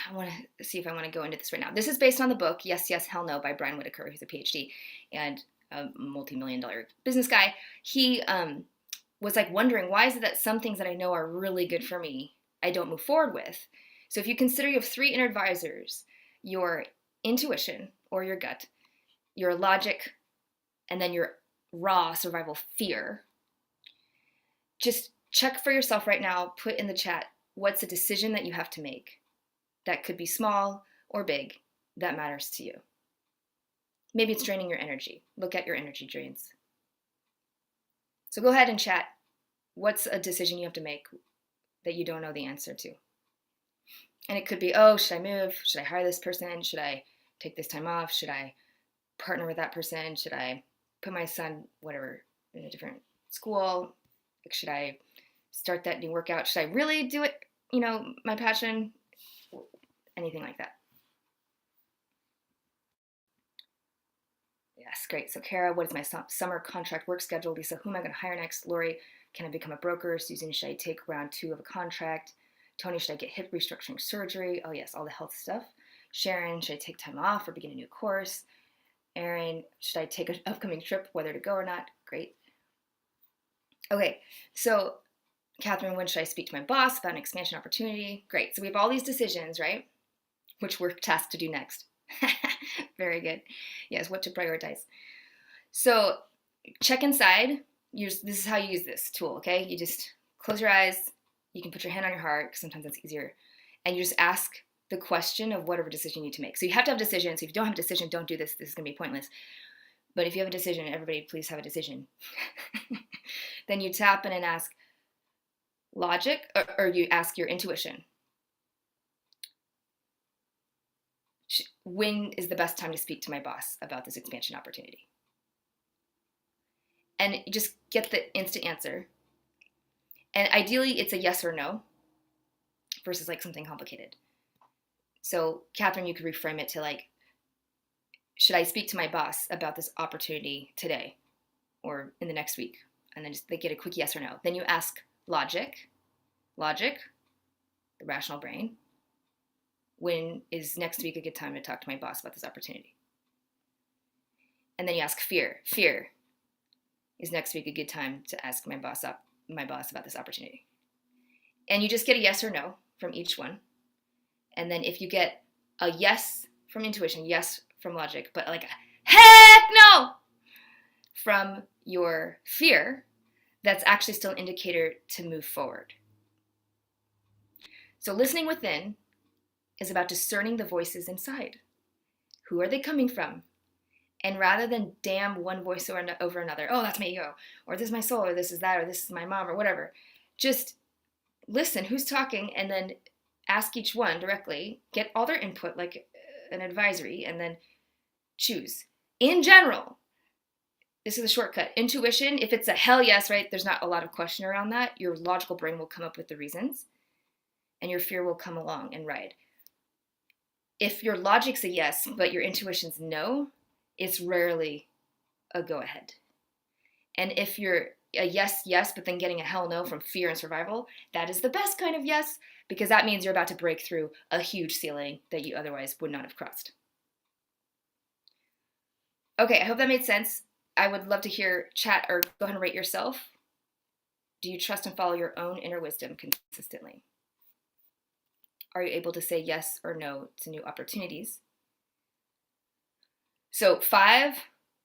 S1: I want to see if I want to go into this right now. This is based on the book Yes, Yes, Hell No by Brian Whitaker, who's a PhD and a multi-million-dollar business guy. He was like wondering, why is it that some things that I know are really good for me, I don't move forward with? So if you consider you have 3 inner advisors, your intuition or your gut, your logic, and then your raw survival fear, just check for yourself right now, put in the chat, what's a decision that you have to make? That could be small or big, that matters to you. Maybe it's draining your energy. Look at your energy drains. So go ahead and chat. What's a decision you have to make that you don't know the answer to? And it could be, oh, should I move? Should I hire this person? Should I take this time off? Should I partner with that person? Should I put my son, whatever, in a different school? Should I start that new workout? Should I really do it? My passion? Anything like that. Yes, great. So Kara, what is my summer contract work schedule? Lisa, who am I going to hire next? Lori, can I become a broker? Susan, should I take round 2 of a contract? Tony, should I get hip restructuring surgery? Oh yes, all the health stuff. Sharon, should I take time off or begin a new course? Erin, should I take an upcoming trip, whether to go or not? Great. Okay, so Catherine, when should I speak to my boss about an expansion opportunity? Great. So we have all these decisions, right? Which we're tasked to do next. Very good. Yes, what to prioritize. So check inside. This is how you use this tool, okay? You just close your eyes. You can put your hand on your heart, because sometimes that's easier. And you just ask the question of whatever decision you need to make. So you have to have a decision. So if you don't have a decision, don't do this. This is going to be pointless. But if you have a decision, everybody please have a decision. Then you tap in and ask logic, or you ask your intuition. When is the best time to speak to my boss about this expansion opportunity? And you just get the instant answer. And ideally, it's a yes or no versus like something complicated. So Catherine, you could reframe it to like, should I speak to my boss about this opportunity today? or in the next week? And then they get a quick yes or no. Then you ask logic, the rational brain, when is next week a good time to talk to my boss about this opportunity? And then you ask fear, is next week a good time to ask my boss about this opportunity? And you just get a yes or no from each one. And then if you get a yes from intuition, yes from logic, but like a heck no from your fear, that's actually still an indicator to move forward. So listening within is about discerning the voices inside. Who are they coming from? And rather than damn one voice over another, oh, that's my ego, or this is my soul, or this is that, or this is my mom, or whatever, just listen who's talking, and then ask each one directly, get all their input like an advisory, and then choose. In general, this is a shortcut. Intuition, if it's a hell yes, right, there's not a lot of question around that. Your logical brain will come up with the reasons, and your fear will come along and ride. If your logic's a yes, but your intuition's no, it's rarely a go ahead. And if you're a yes, but then getting a hell no from fear and survival, that is the best kind of yes, because that means you're about to break through a huge ceiling that you otherwise would not have crossed. Okay, I hope that made sense. I would love to hear chat or go ahead and rate yourself. Do you trust and follow your own inner wisdom consistently? Are you able to say yes or no to new opportunities? So 5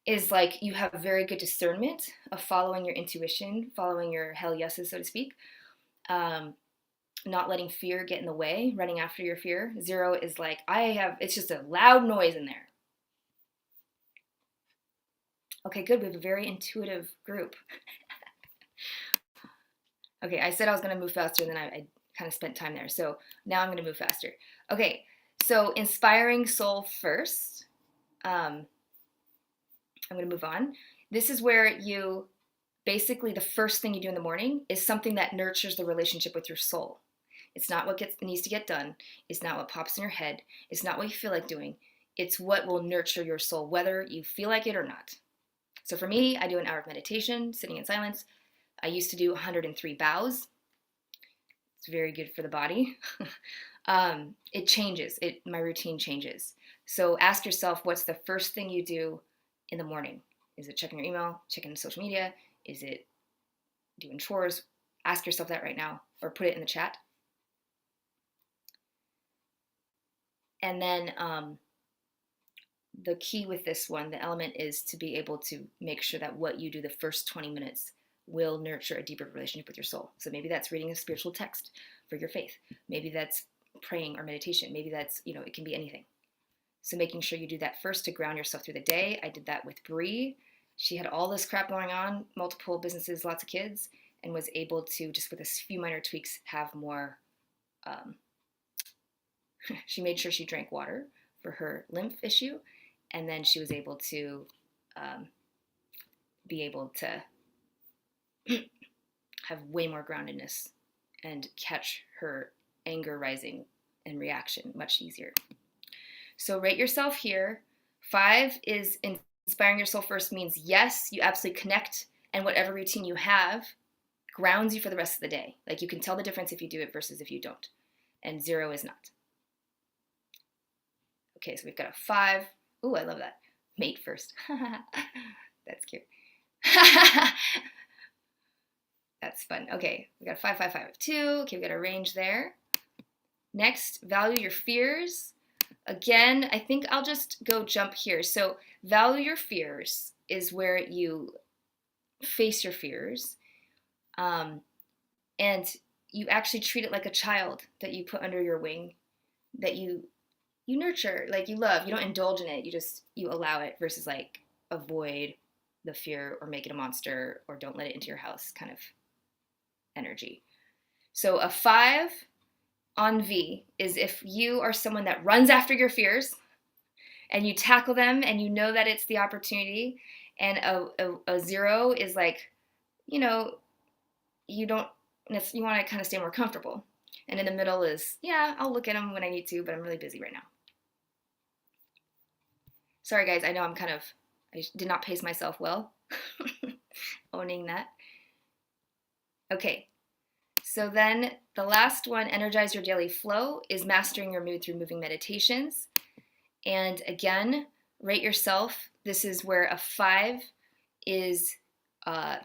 S1: is like you have very good discernment of following your intuition, following your hell yeses, so to speak. Not letting fear get in the way, running after your fear. 0 is like, it's just a loud noise in there. Okay, good. We have a very intuitive group. Okay, I said I was going to move faster, and then I kind of spent time there. So now I'm going to move faster. Okay, so inspiring soul first. I'm going to move on. This is where you basically the first thing you do in the morning is something that nurtures the relationship with your soul. It's not what needs to get done. It's not what pops in your head. It's not what you feel like doing. It's what will nurture your soul, whether you feel like it or not. So for me, I do an hour of meditation, sitting in silence. I used to do 103 bows. It's very good for the body. It changes. My routine changes. So ask yourself, what's the first thing you do in the morning? Is it checking your email, checking social media? Is it doing chores? Ask yourself that right now, or put it in the chat. And then the key with this one, the element is to be able to make sure that what you do the first 20 minutes will nurture a deeper relationship with your soul. So maybe that's reading a spiritual text for your faith. Maybe that's praying or meditation. Maybe that's, it can be anything. So making sure you do that first to ground yourself through the day. I did that with Bree. She had all this crap going on, multiple businesses, lots of kids, and was able to, just with a few minor tweaks, have more. She made sure she drank water for her lymph issue, and then she was able to have way more groundedness and catch her anger rising and reaction much easier. So rate yourself here. 5 is inspiring yourself first, means yes, you absolutely connect, and whatever routine you have grounds you for the rest of the day. Like you can tell the difference if you do it versus if you don't. And 0 is not. Okay, so we've got a 5. Ooh, I love that. Mate first. That's cute. That's fun. Okay, we got 5, 5, 5, 2. Okay, we got a range there. Next, value your fears. Again, I think I'll just go jump here. So value your fears is where you face your fears. And you actually treat it like a child that you put under your wing, that you nurture, like you love. You don't indulge in it. You allow it versus like avoid the fear or make it a monster or don't let it into your house kind of energy. So a 5 on V is if you are someone that runs after your fears and you tackle them and you know that it's the opportunity, and a 0 is like, you want to kind of stay more comfortable. And in the middle is, yeah, I'll look at them when I need to, but I'm really busy right now. Sorry guys, I know I did not pace myself well. Owning that. Okay, so then the last one, energize your daily flow, is mastering your mood through moving meditations. And again, rate yourself. This is where a 5 is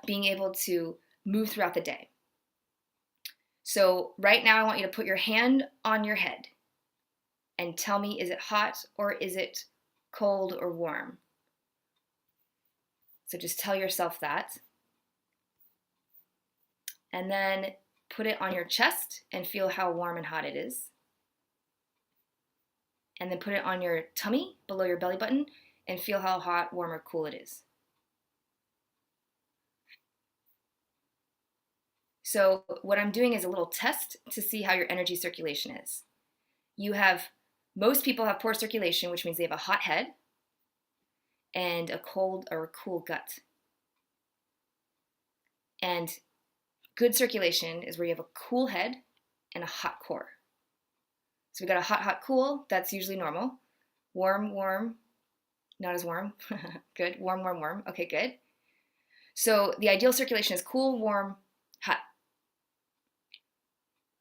S1: being able to move throughout the day. So right now I want you to put your hand on your head and tell me, is it hot or is it cold or warm? So just tell yourself that. And then put it on your chest and feel how warm and hot it is. And then put it on your tummy below your belly button and feel how hot, warm, or cool it is. So what I'm doing is a little test to see how your energy circulation is. Most people have poor circulation, which means they have a hot head and a cold or a cool gut. And good circulation is where you have a cool head and a hot core. So we got a hot, hot, cool. That's usually normal. Warm, warm, not as warm. Good. Warm, warm, warm. Okay, good. So the ideal circulation is cool, warm, hot.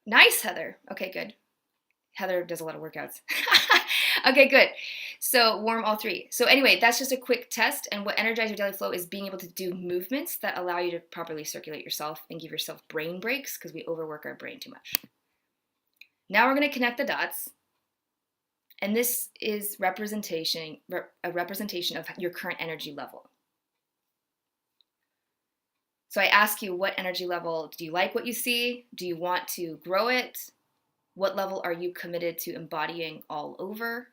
S1: Nice, Heather. Okay, good. Heather does a lot of workouts. Okay, good. So warm all 3. So anyway, that's just a quick test. And what Energize Your Daily Flow is being able to do movements that allow you to properly circulate yourself and give yourself brain breaks, because we overwork our brain too much. Now we're going to connect the dots. And this is a representation of your current energy level. So I ask you, what energy level do you like what you see? Do you want to grow it? What level are you committed to embodying all over?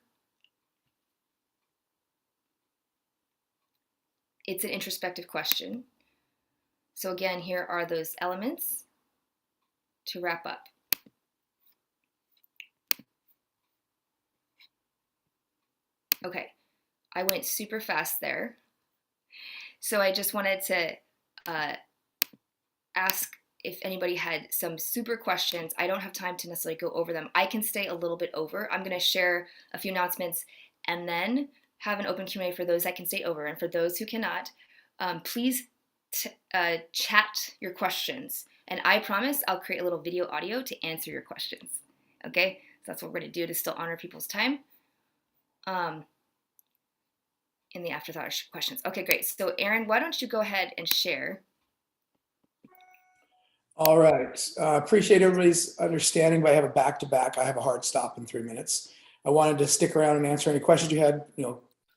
S1: It's an introspective question. So again, here are those elements to wrap up. Okay, I went super fast there. So I just wanted to ask if anybody had some super questions. I don't have time to necessarily go over them. I can stay a little bit over. I'm going to share a few announcements and then have an open Q&A for those that can stay over. And for those who cannot, please chat your questions. And I promise I'll create a little video audio to answer your questions. Okay, so that's what we're going to do to still honor people's time. In the afterthought questions. Okay, great. So Aaron, why don't you go ahead and share?
S2: All right. Appreciate everybody's understanding, but I have a back-to-back. I have a hard stop in 3 minutes. I wanted to stick around and answer any questions you had,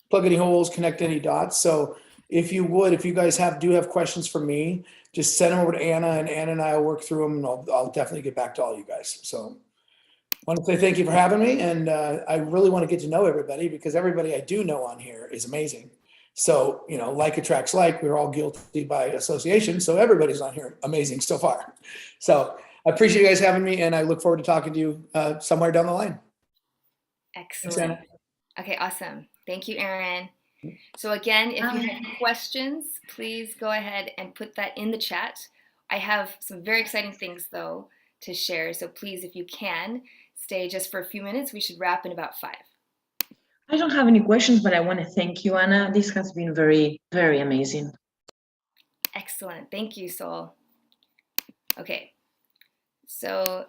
S2: plug any holes, connect any dots. So if you guys do have questions for me, just send them over to Anna, and Anna and I will work through them, and I'll definitely get back to all you guys. So I want to say thank you for having me, and I really want to get to know everybody, because everybody I do know on here is amazing. So, like attracts like. We're all guilty by association, so everybody's on here amazing so far. So I appreciate you guys having me, and I look forward to talking to you somewhere down the line.
S1: Excellent.
S2: Thanks, Anna.
S1: Okay, awesome. Thank you, Aaron. So again, if you have questions, please go ahead and put that in the chat. I have some very exciting things, though, to share. So please, if you can, stay just for a few minutes. We should wrap in about 5.
S3: I don't have any questions, but I want to thank you, Anna. This has been very, very amazing.
S1: Excellent. Thank you, Sol. Okay. So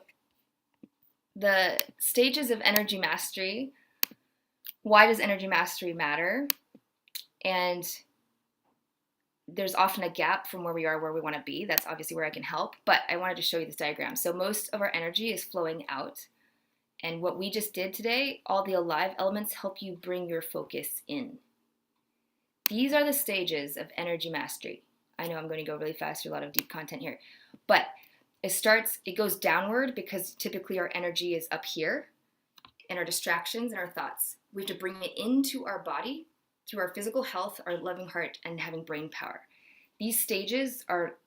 S1: the stages of energy mastery. Why does energy mastery matter? And there's often a gap from where we are, where we want to be. That's obviously where I can help. But I wanted to show you this diagram. So most of our energy is flowing out. And what we just did today, all the alive elements help you bring your focus in. These are the stages of energy mastery. I know I'm going to go really fast through a lot of deep content here. But it goes downward because typically our energy is up here and our distractions and our thoughts. We have to bring it into our body through our physical health, our loving heart, and having brain power. These stages are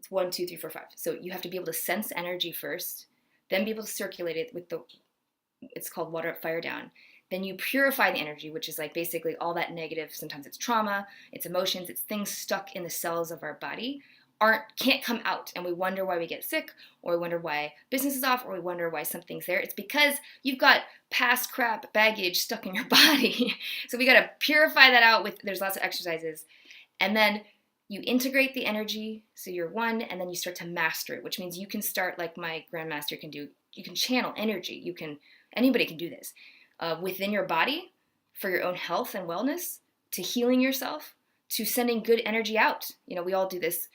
S1: 1, 2, 3, 4, 5. So you have to be able to sense energy first, then be able to circulate it with it's called water up, fire down. Then you purify the energy, which is like basically all that negative. Sometimes it's trauma, it's emotions, it's things stuck in the cells of our body can't come out, and we wonder why we get sick, or we wonder why business is off, or we wonder why something's there. It's because you've got past crap baggage stuck in your body. So we got to purify that out there's lots of exercises. And then You integrate the energy, so you're one, and then you start to master it, which means you can start like my grandmaster can do. You can channel energy. Anybody can do this within your body for your own health and wellness, to healing yourself, to sending good energy out. We all do this.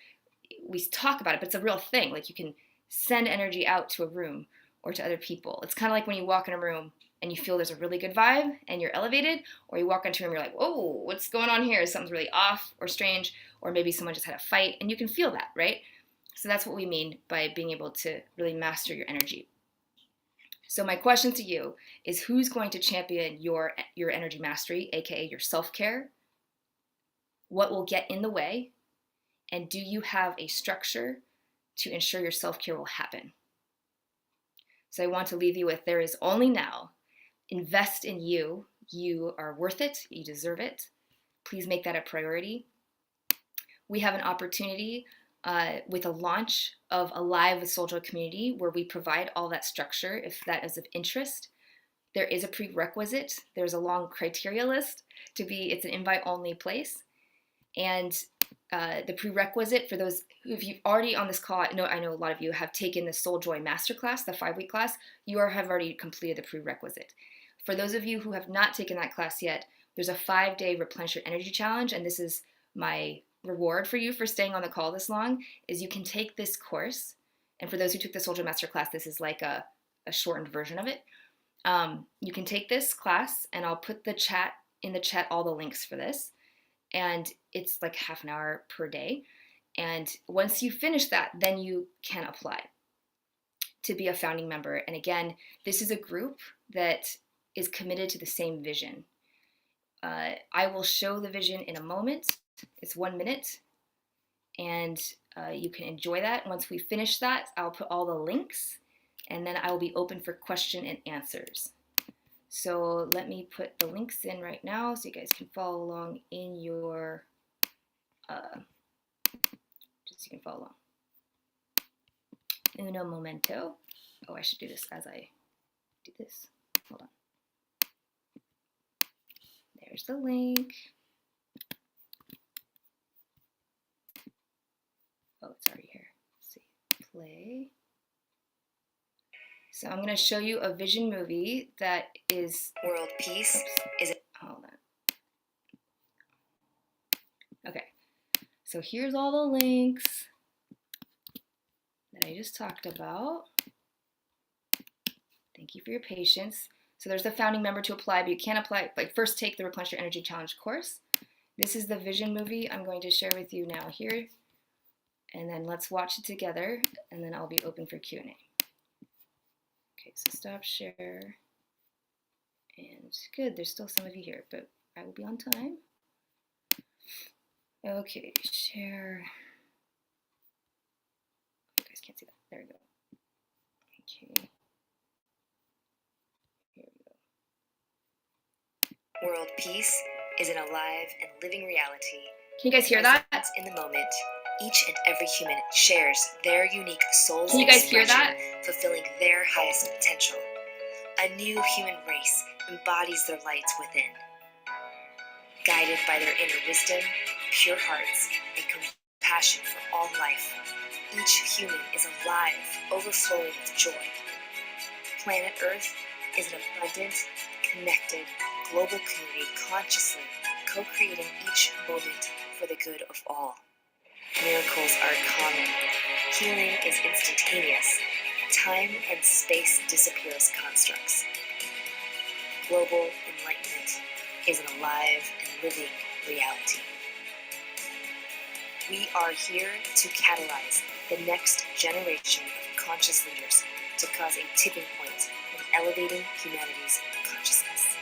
S1: We talk about it, but it's a real thing. Like, you can send energy out to a room or to other people. It's kind of like when you walk in a room and you feel there's a really good vibe and you're elevated, or you walk into a room, you're like, whoa, what's going on here? Something's really off or strange, or maybe someone just had a fight, and you can feel that, right? So that's what we mean by being able to really master your energy. So my question to you is, who's going to champion your energy mastery, aka your self-care? What will get in the way? And do you have a structure to ensure your self-care will happen? So I want to leave you with, there is only now. Invest in you. You are worth it. You deserve it. Please make that a priority. We have an opportunity with a launch of a Live with Souljoy community where we provide all that structure if that is of interest. There is a prerequisite. There's a long criteria list it's an invite-only place. And the prerequisite for those, if you've already on this call, I know a lot of you have taken the Souljoy Masterclass, the 5-week class, have already completed the prerequisite. For those of you who have not taken that class yet, there's a 5-day Replenish Your Energy Challenge, and this is my reward for you for staying on the call this long, is you can take this course, and for those who took the Souljoy Masterclass, this is like a shortened version of it. You can take this class, and I'll put in the chat all the links for this, and it's like half an hour per day. And once you finish that, then you can apply to be a founding member. And again, this is a group that is committed to the same vision. I will show the vision in a moment. It's 1 minute, and you can enjoy that. Once we finish that, I'll put all the links, and then I will be open for question and answers. So let me put the links in right now so you guys can follow along in your, just so you can follow along. Uno momento. Oh, I should do this as I do this. Hold on. There's the link. Oh, it's already here. Let's see. Play. So I'm going to show you a vision movie that is world peace. Hold on. Okay. So here's all the links that I just talked about. Thank you for your patience. So there's the founding member to apply, but you can't apply. Like, first take the Replenish Your Energy Challenge course. This is the vision movie I'm going to share with you now here. And then let's watch it together, and then I'll be open for Q&A. Okay, so stop share. And good, there's still some of you here, but I will be on time. Okay, share. You guys can't see that. There we go. Okay. Here we go. World peace is an alive and living reality. Can you guys hear that? In the moment, each and every human shares their unique soul's Can you guys hear that? Fulfilling their highest potential. A new human race embodies their lights within. Guided by their inner wisdom, pure hearts, and compassion for all life, each human is alive, overflowing with joy. Planet Earth is an abundant, connected, global community consciously co-creating each moment for the good of all. Miracles are common. Healing is instantaneous. Time and space disappear as constructs. Global enlightenment is an alive and living reality. We are here to catalyze the next generation of conscious leaders to cause a tipping point in elevating humanity's consciousness.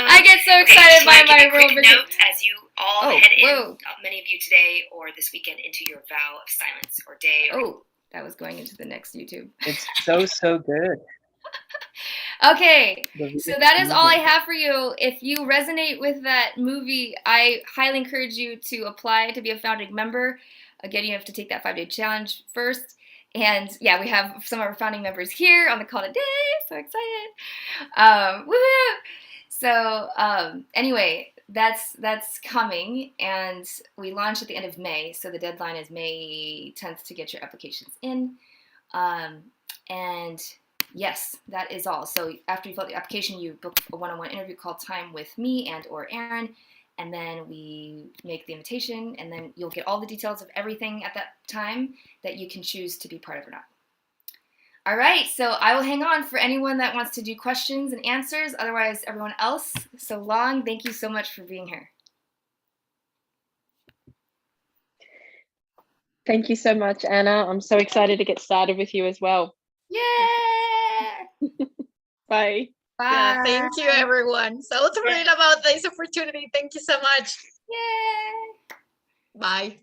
S1: I get so excited by my real note as you all head in, many of you today or this weekend, into your vow of silence or day. That was going into the next YouTube.
S4: It's so good.
S1: Okay, so that is all I have for you. If you resonate with that movie, I highly encourage you to apply to be a founding member. Again, you have to take that 5-day challenge first. And yeah, we have some of our founding members here on the call today. So excited. Woohoo! So anyway, that's coming, and we launch at the end of May. So the deadline is May 10th to get your applications in. And yes, that is all. So after you fill out the application, you book a one-on-one interview call time with me and or Aaron, and then we make the invitation, and then you'll get all the details of everything at that time that you can choose to be part of or not. All right, so I will hang on for anyone that wants to do questions and answers. Otherwise, everyone else, so long. Thank you so much for being here.
S4: Thank you so much, Anna. I'm so excited to get started with you as well.
S1: Yeah.
S4: Bye.
S1: Bye.
S5: Yeah, thank you, everyone. So thrilled about this opportunity. Thank you so much.
S1: Yay.
S5: Bye.